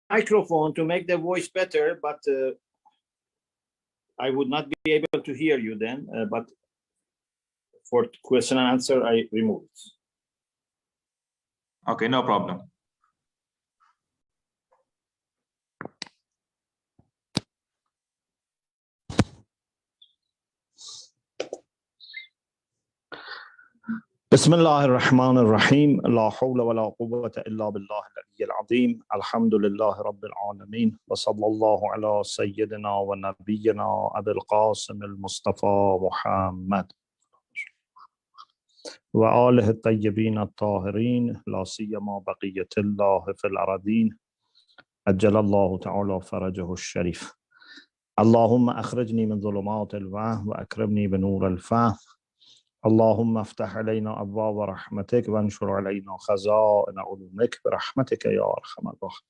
microphone to make the voice better, but I would not be able to hear you then. But for question and answer, I removed it. Okay, no problem. بسم الله الرحمن الرحيم لا حول ولا قوة إلا بالله العلي العظيم الحمد لله رب العالمين وصلى الله على سيدنا ونبينا أبي القاسم المصطفى محمد وآله الطيبين الطاهرين لا سيما بقية الله في الأرضين أجل الله تعالى فرجه الشريف اللهم أخرجني من ظلمات الوهم وأكرمني بنور الفهم اللهم افتح علينا أبواب رحمتك وانشر علينا خزائن علومك برحمتك يا أرحم الراحمين.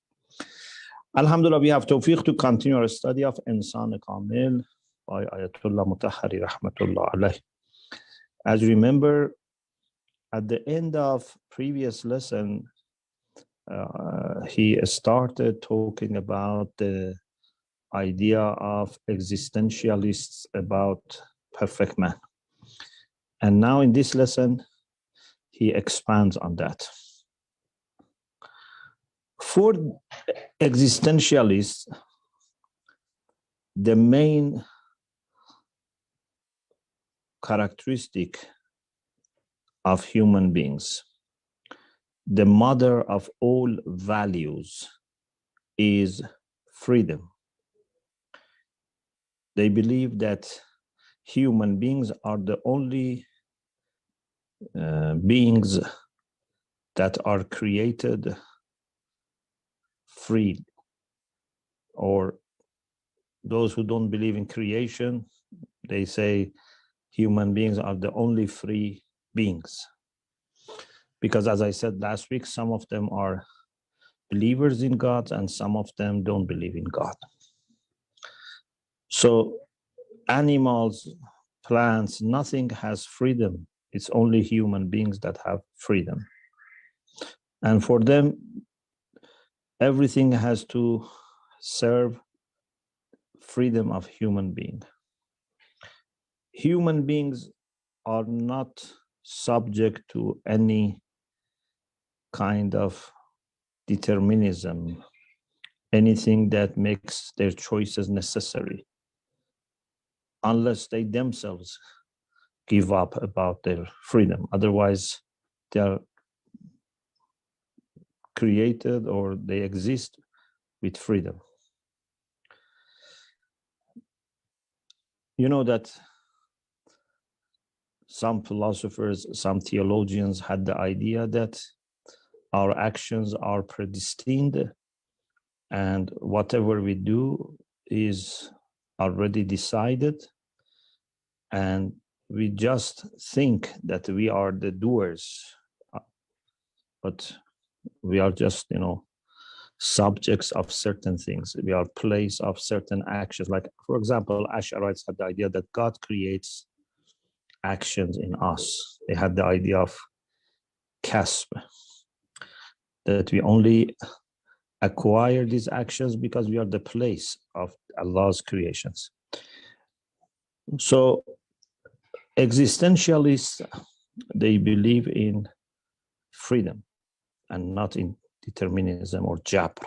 Alhamdulillah, we have tawfiq to continue our study of Insan Kamil by Ayatollah Mutahhari Rahmatullah alayh. As you remember, at the end of previous lesson, he started talking about the idea of existentialists about perfect man. And now in this lesson, he expands on that. For existentialists, the main characteristic of human beings, the mother of all values, is freedom. They believe that human beings are the only beings that are created free. Or those who don't believe in creation, they say human beings are the only free beings. Because as I said last week, some of them are believers in God and some of them don't believe in God. So animals, plants, nothing has freedom. It's only human beings that have freedom. And for them, everything has to serve freedom of human being. Human beings are not subject to any kind of determinism, anything that makes their choices necessary, unless they themselves give up about their freedom. Otherwise, they are created or they exist with freedom. You know that some philosophers, some theologians had the idea that our actions are predestined and whatever we do is already decided, and we just think that we are the doers, but we are just, subjects of certain things. We are place of certain actions. Like, for example, Ash'arites had the idea that God creates actions in us. They had the idea of kasb, that we only acquire these actions because we are the place of Allah's creations. So existentialists, they believe in freedom and not in determinism or jabr.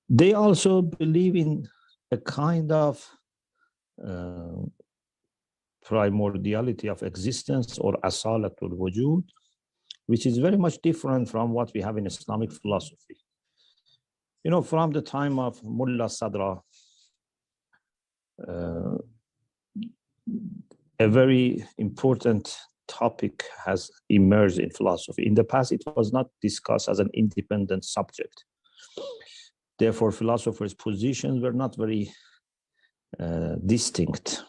They also believe in a kind of primordiality of existence or asalatul wujud, which is very much different from what we have in Islamic philosophy. From the time of Mullah Sadra, a very important topic has emerged in philosophy. In the past, it was not discussed as an independent subject. Therefore, philosophers' positions were not very distinct.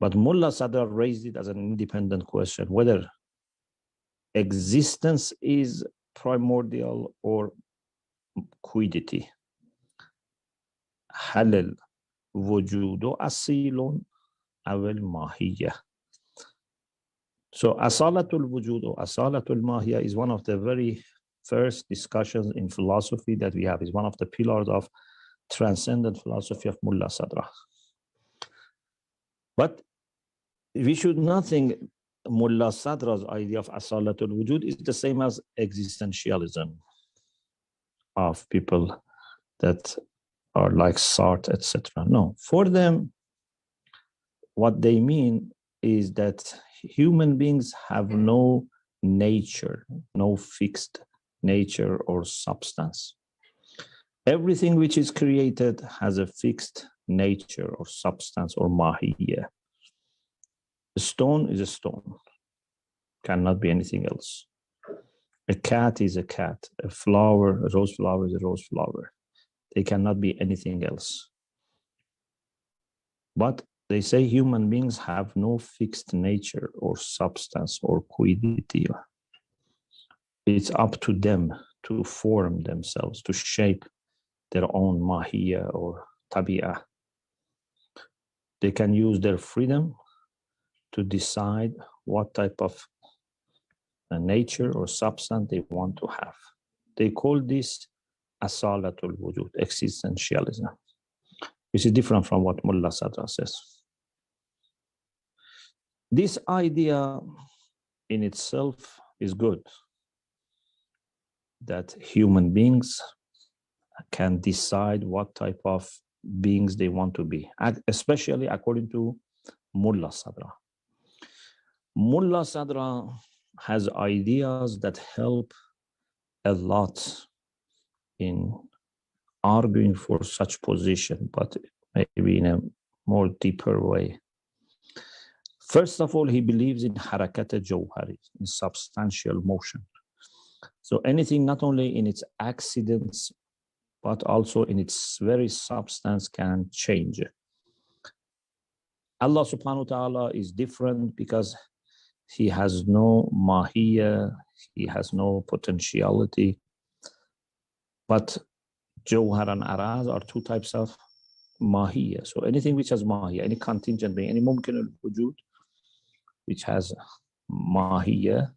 But Mullah Sadr raised it as an independent question, whether existence is primordial or quiddity. هل الوجود أصيل أو الماهية. So asalatul wujud or asalatul mahiyya is one of the very first discussions in philosophy that we have. Is one of the pillars of transcendent philosophy of Mullah Sadra. But we should not think Mullah Sadra's idea of Asalatul Wujud is the same as existentialism of people that are like Sartre, etc. No, for them, what they mean is that human beings have no nature, no fixed nature or substance. Everything which is created has a fixed nature or substance or mahiyya. A stone is a stone, cannot be anything else. A cat is a cat. A flower, a rose flower is a rose flower. They cannot be anything else. But they say human beings have no fixed nature or substance or quiddity. It's up to them to form themselves, to shape their own mahiyya or tabi'ah. They can use their freedom to decide what type of nature or substance they want to have. They call this Asalatul Wujud, existentialism, which is different from what Mullah Sadra says. This idea in itself is good, that human beings can decide what type of beings they want to be, especially according to Mullah Sadra. Mullah Sadra has ideas that help a lot in arguing for such position, but maybe in a more deeper way. First of all, he believes in harakat jawhari, in substantial motion. So anything not only in its accidents, but also in its very substance can change. Allah subhanahu wa ta'ala is different because he has no mahiyya, he has no potentiality. But jawhar and araz are two types of mahiyya. So anything which has mahiyya, any contingent being, any mumkin al-wujud, which has mahiyya,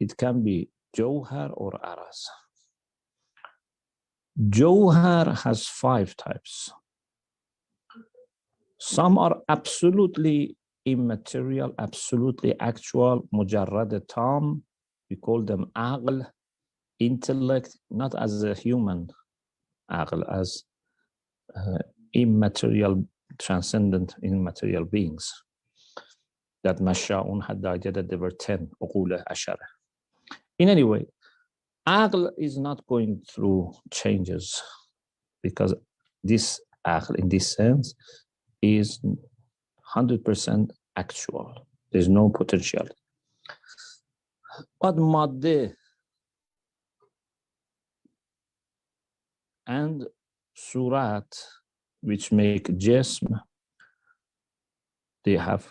it can be jawhar or araz. Jawhar has 5 types. Some are absolutely immaterial, absolutely actual, mujarrad tam. We call them aql, intellect, not as a human aql, as immaterial, transcendent, immaterial beings. That Masha'un had the idea that there were 10 uqula ashara. In any way, aql is not going through changes because this aql, in this sense, is 100% actual. There's no potential. But madde and surat, which make jism, they have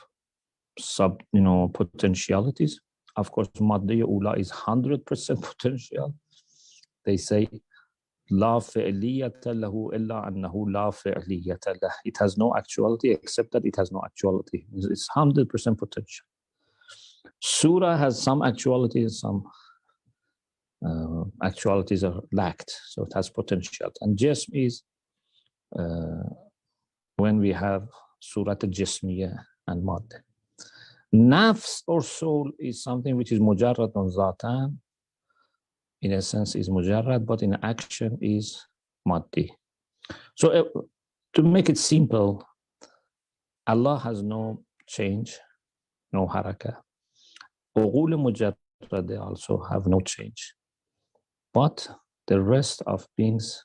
potentialities. Of course, madde ula is 100% potential. They say La fi'liyata lahu illa annahu la fi'liyata lah. It has no actuality except that it has no actuality. It's 100% potential. Surah has some actuality, some actualities are lacked, so it has potential. And jism is when we have Surah al-Jismiyah and Mad. Nafs or soul is something which is mujarrad on zatan. In a sense is mujarrad, but in action is maddi. So to make it simple, Allah has no change, no haraka. Ughul mujarrad, they also have no change. But the rest of beings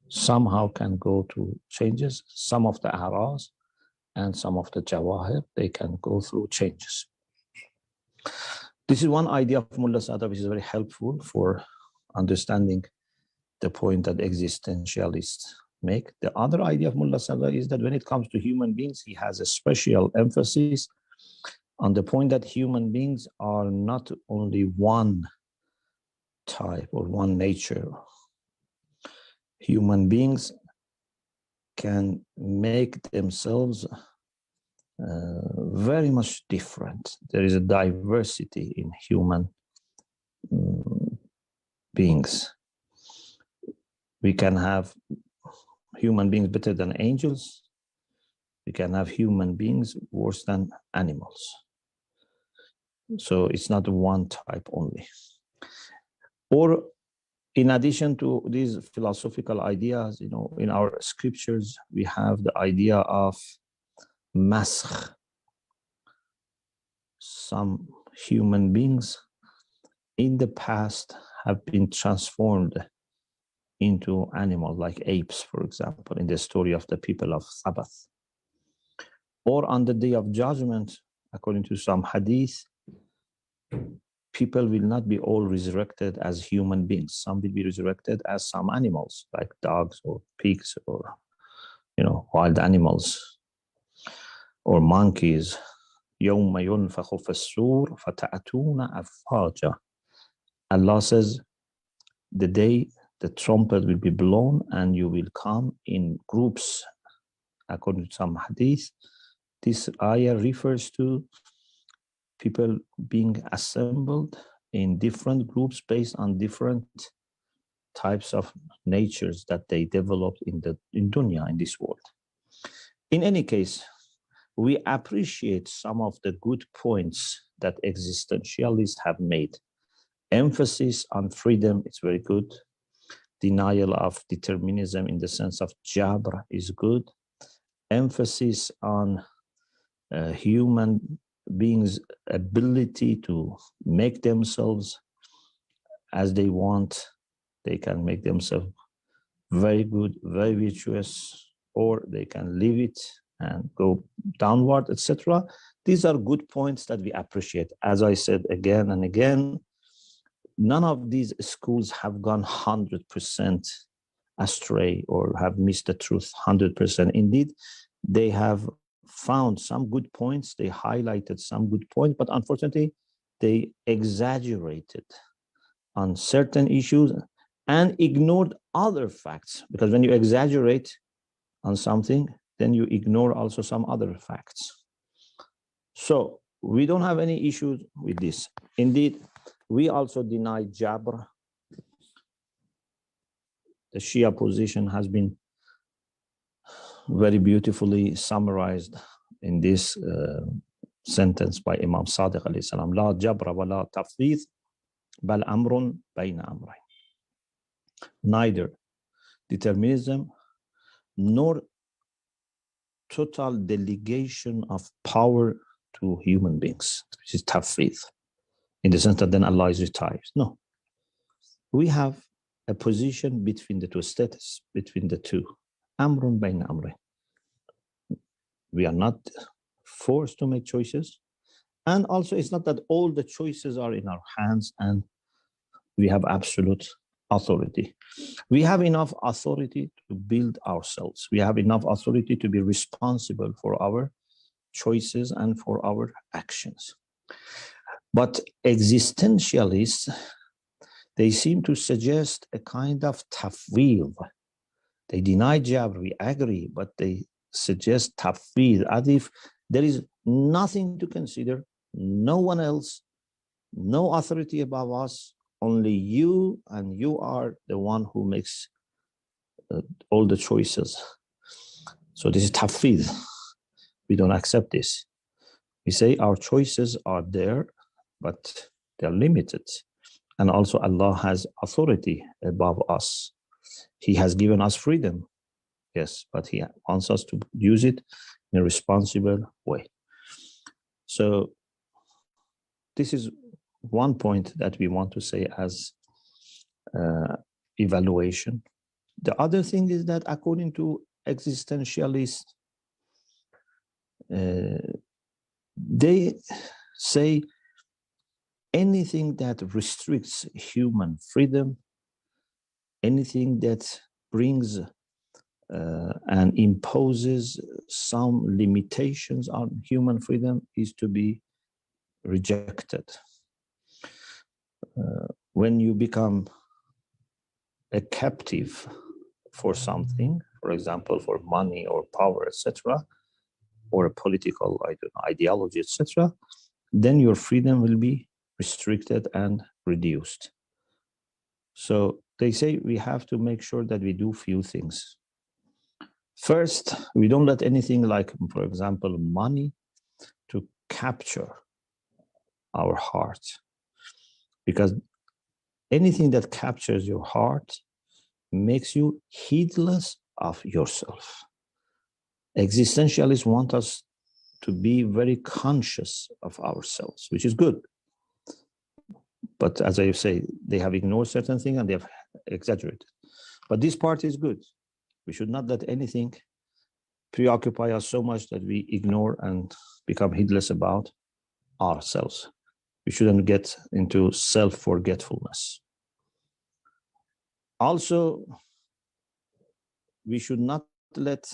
somehow can go to changes. Some of the aras and some of the jawahir, they can go through changes. This is one idea of Mullah Sadra which is very helpful for understanding the point that existentialists make. The other idea of Mullah Sadra is that when it comes to human beings, he has a special emphasis on the point that human beings are not only one type or one nature. Human beings can make themselves very much different. There is a diversity in human beings. We can have human beings better than angels. We can have human beings worse than animals. So it's not one type only. Or in addition to these philosophical ideas, you know, in our scriptures, we have the idea of AMAFHH. Some human beings in the past have been transformed into animals, like apes, for example, in the story of the people of Sabbath. Or on the day of judgment, according to some hadith, people will not be all resurrected as human beings. Some will be resurrected as some animals, like dogs or pigs or, you know, wild animals or monkeys. يَوْمَ يُنْفَخُ فِي الصُّورِ فَتَأْتُونَ أَفْوَاجًا. Allah says, the day the trumpet will be blown and you will come in groups. According to some hadith, this ayah refers to people being assembled in different groups based on different types of natures that they developed in dunya, in this world. In any case, we appreciate some of the good points that existentialists have made. Emphasis on freedom is very good. Denial of determinism in the sense of jabr is good. Emphasis on human beings' ability to make themselves as they want. They can make themselves very good, very virtuous, or they can leave it and go downward, etc. These are good points that we appreciate. As I said again and again, none of these schools have gone 100% astray or have missed the truth 100%. Indeed, they have found some good points, they highlighted some good points, but unfortunately, they exaggerated on certain issues and ignored other facts. Because when you exaggerate on something, then you ignore also some other facts. So we don't have any issues with this. Indeed, we also deny Jabr. The Shia position has been very beautifully summarized in this sentence by Imam Sadiq alayhi salam. La Jabra wa la tafwid, bal amrun bayna amrayn. Neither determinism nor total delegation of power to human beings, which is tafwid, in the sense that then Allah is retired. No. We have a position between the two, status between the two. Amrun bayna amrayn. We are not forced to make choices. And also it's not that all the choices are in our hands and we have absolute authority. We have enough authority to build ourselves. We have enough authority to be responsible for our choices and for our actions. But existentialists, they seem to suggest a kind of tafwid. They deny Jabr, we agree, but they suggest tafwid, as if there is nothing to consider, no one else, no authority above us, only you, and you are the one who makes all the choices. So this is tafwid. We don't accept this. We say our choices are there, but they're limited. And also Allah has authority above us. He has given us freedom. Yes, but He wants us to use it in a responsible way. So this is one point that we want to say as evaluation. The other thing is that according to existentialists, they say anything that restricts human freedom, anything that brings and imposes some limitations on human freedom is to be rejected. When you become a captive for something, for example, for money or power, etc., or a political ideology, etc., then your freedom will be restricted and reduced. So they say we have to make sure that we do few things. First, we don't let anything like, for example, money to capture our heart. Because anything that captures your heart makes you heedless of yourself. Existentialists want us to be very conscious of ourselves, which is good. But as I say, they have ignored certain things and they have exaggerated. But this part is good. We should not let anything preoccupy us so much that we ignore and become heedless about ourselves. We shouldn't get into self-forgetfulness. Also, we should not let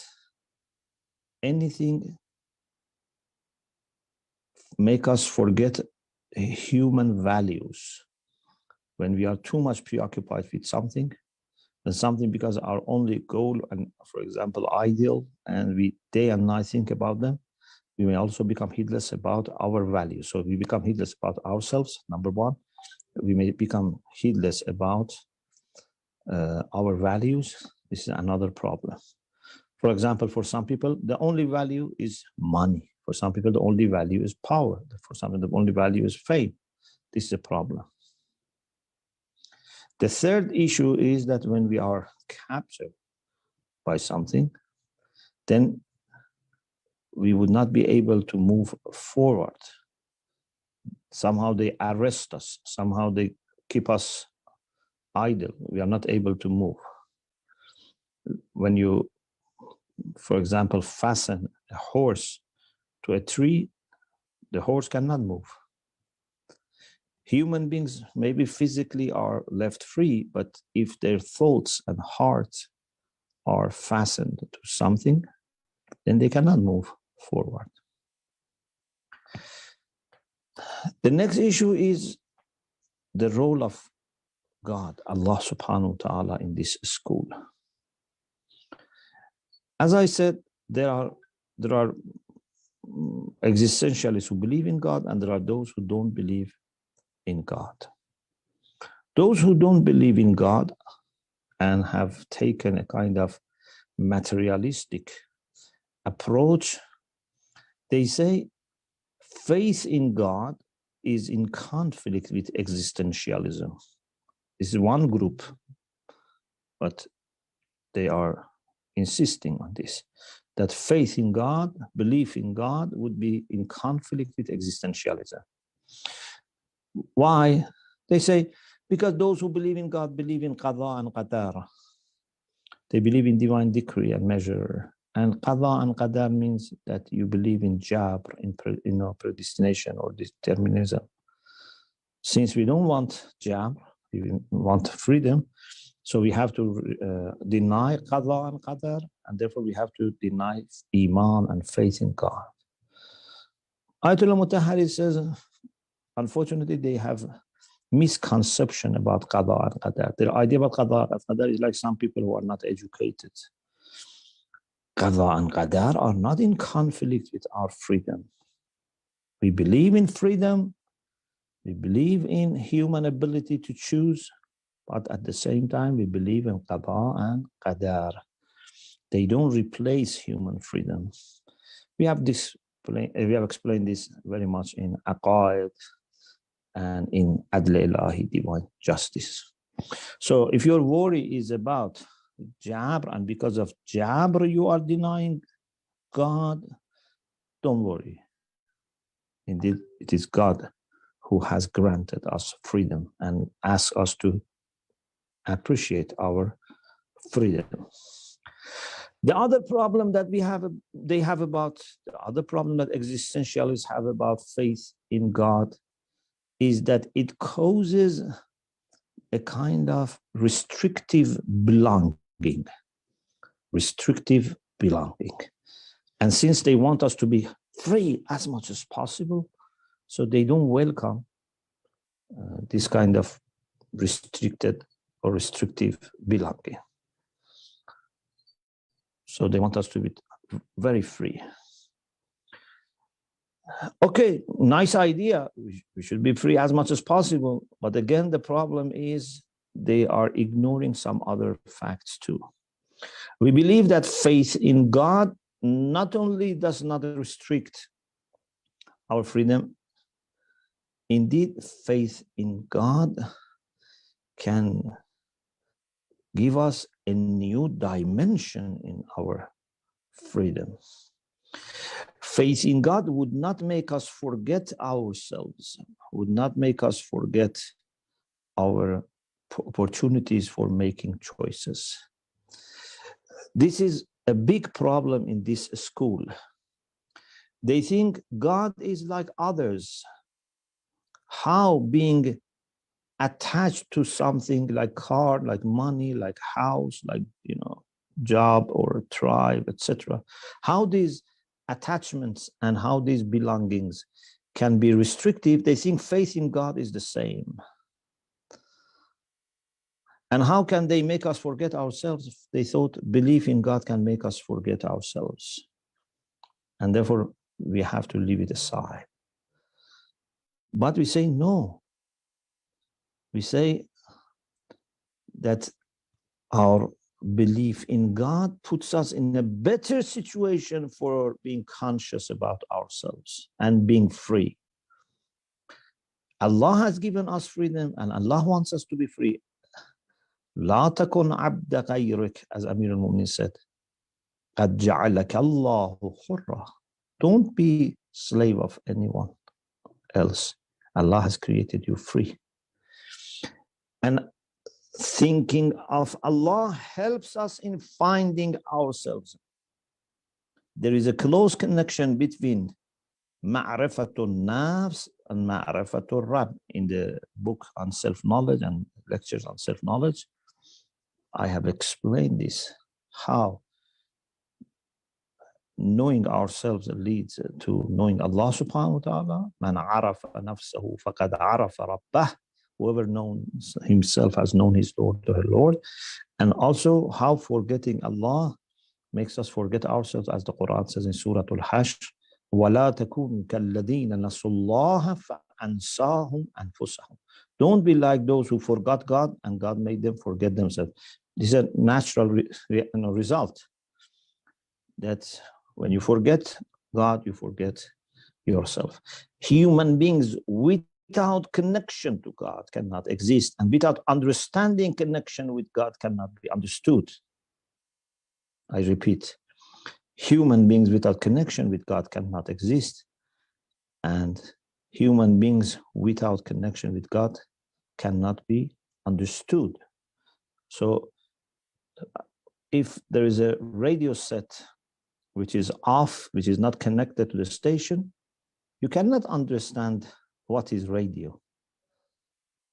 anything make us forget human values. When we are too much preoccupied with something, and something becomes our only goal and, for example, ideal, and we day and night think about them, we may also become heedless about our values. So we become heedless about ourselves, number one. We may become heedless about our values. This is another problem. For example, for some people, the only value is money. For some people, the only value is power. For some people, the only value is fame. This is a problem. The third issue is that when we are captured by something, then we would not be able to move forward. Somehow they arrest us. Somehow they keep us idle. We are not able to move. When you, for example, fasten a horse to a tree, the horse cannot move. Human beings maybe physically are left free, but if their thoughts and hearts are fastened to something, then they cannot move forward. The next issue is the role of God, Allah subhanahu wa ta'ala, in this school. As I said, there are existentialists who believe in God, and there are those who don't believe in God. Those who don't believe in God and have taken a kind of materialistic approach, they say faith in God is in conflict with existentialism. This is one group, but they are insisting on this, that faith in God, belief in God would be in conflict with existentialism. Why? They say, because those who believe in God believe in qada and qadar. They believe in divine decree and measure. And qada and qadar means that you believe in jabr, in predestination or determinism. Since we don't want jabr, we want freedom, so we have to deny qada and qadar, and therefore we have to deny iman and faith in God. Ayatollah Mutahari says, unfortunately, they have misconception about qada and qadar. Their idea about qada and qadar is like some people who are not educated. Qada and qadar are not in conflict with our freedom. We believe in freedom. We believe in human ability to choose, but at the same time, we believe in qada and qadar. They don't replace human freedom. We have explained this very much in Aqaid and in Adl Ilahi, divine justice. So if your worry is about Jabr, and because of Jabr you are denying God, don't worry. Indeed, it is God who has granted us freedom and asks us to appreciate our freedom. The other problem that the other problem that existentialists have about faith in God is that it causes a kind of restrictive belonging. And since they want us to be free as much as possible, so they don't welcome this kind of restricted or restrictive belonging. So they want us to be very free. Okay, nice idea. We should be free as much as possible. But again, the problem is they are ignoring some other facts too. We believe that faith in God not only does not restrict our freedom, indeed, faith in God can give us a new dimension in our freedom. Faith in God would not make us forget ourselves, would not make us forget our opportunities for making choices. This is a big problem in this school. They think God is like others. How being attached to something like car, like money, like house, like, you know, job or tribe, etc. How these attachments and how these belongings can be restrictive. They think faith in God is the same. And how can they make us forget ourselves if they thought belief in God can make us forget ourselves? And therefore, we have to leave it aside. But we say no. We say that our belief in God puts us in a better situation for being conscious about ourselves and being free. Allah has given us freedom and Allah wants us to be free. لا تكن عبد غيرك, as Amir al-Mu'minin said. قد جعلك الله حرا. Don't be slave of anyone else. Allah has created you free. And thinking of Allah helps us in finding ourselves. There is a close connection between ma'rifatun nafs and ma'rifatul Rabb. In the book on self-knowledge and lectures on self-knowledge, I have explained this, how knowing ourselves leads to knowing Allah subhanahu wa ta'ala. Man arafa nafsahu faqad arafa rabbah. Whoever knows himself has known his Lord to her Lord. And also how forgetting Allah makes us forget ourselves, as the Quran says in Surah Al-Hashr, وَلَا تَكُونُوا كَالَّذِينَ نَسُوا اللَّهَ فَأَنْسَاهُمْ أَنفُسَهُم. Don't be like those who forgot God and God made them forget themselves. This is a natural result, that when you forget God, you forget yourself. Human beings without connection to God cannot exist, and without understanding connection with God cannot be understood. I repeat, human beings without connection with God cannot exist, and human beings without connection with God cannot be understood. So if there is a radio set which is off, which is not connected to the station, you cannot understand what is radio.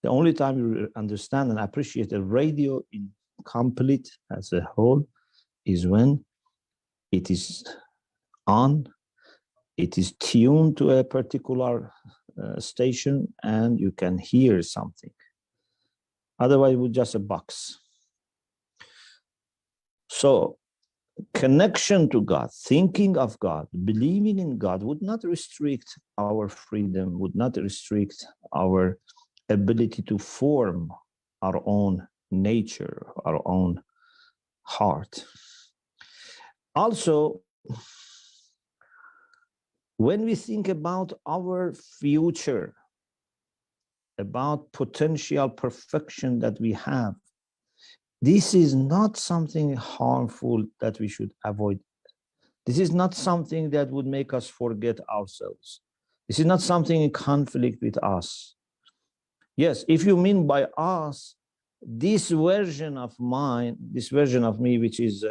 The only time you understand and appreciate a radio in complete as a whole is when it is on, it is tuned to a particular station, and you can hear something. Otherwise, it was just a box. So, connection to God, thinking of God, believing in God would not restrict our freedom, would not restrict our ability to form our own nature, our own heart. Also, when we think about our future, about potential perfection that we have, this is not something harmful that we should avoid. This is not something that would make us forget ourselves. This is not something in conflict with us. Yes, if you mean by us, this version of mine, this version of me, which is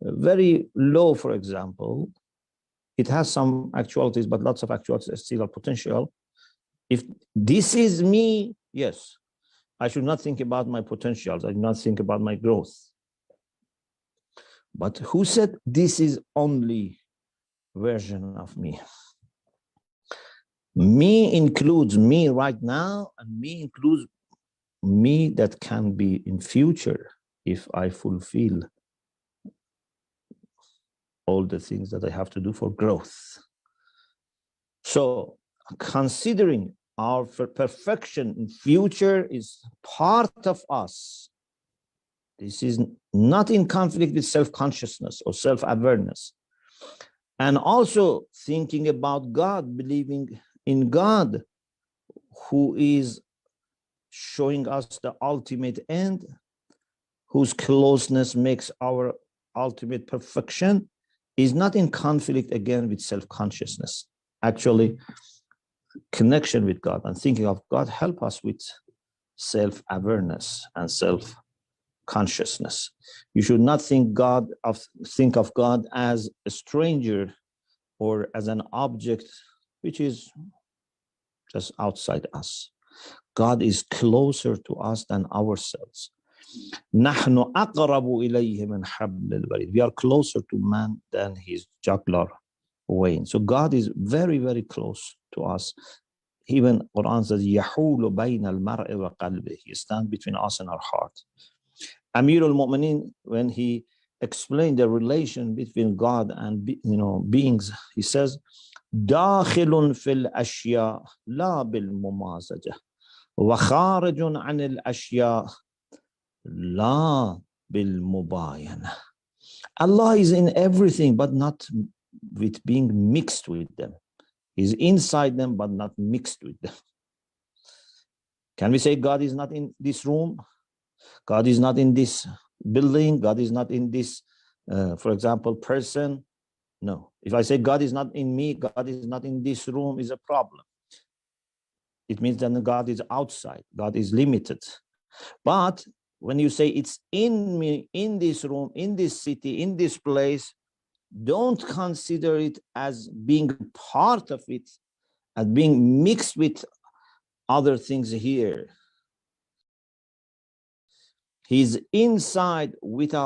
very low, for example, it has some actualities, but lots of actualities still are potential. If this is me, yes, I should not think about my potentials. I should not think about my growth. But who said this is only version of me? Me includes me right now, and me includes me that can be in future if I fulfill all the things that I have to do for growth. So considering our perfection in future is part of us. This is not in conflict with self-consciousness or self-awareness. And also thinking about God, believing in God, who is showing us the ultimate end, whose closeness makes our ultimate perfection, is not in conflict again with self-consciousness. Actually, connection with God and thinking of God help us with self-awareness and self-consciousness. You should not think of God as a stranger or as an object which is just outside us. God is closer to us than ourselves. نحن أقرب إليه من حبل الوريد. We are closer to man than his jugular vein. So God is very, very close to us. Even Quran says, يحول بين المرء وقلبه. He stands between us and our heart. Amir al-Mu'minin, when he explained the relation between God and beings, he says, داخل في الأشياء لا بالممازجة وخارج عن الأشياء لا بالمباينة. Allah is in everything, but not with being mixed with them. He's inside them, but not mixed with them. Can we say God is not in this room? God is not in this building? God is not in this, for example, person? No. If I say God is not in me, God is not in this room, is a problem. It means that God is outside. God is limited. But when you say it's in me, in this room, in this city, in this place, don't consider it as being part of it, as being mixed with other things here. He's inside without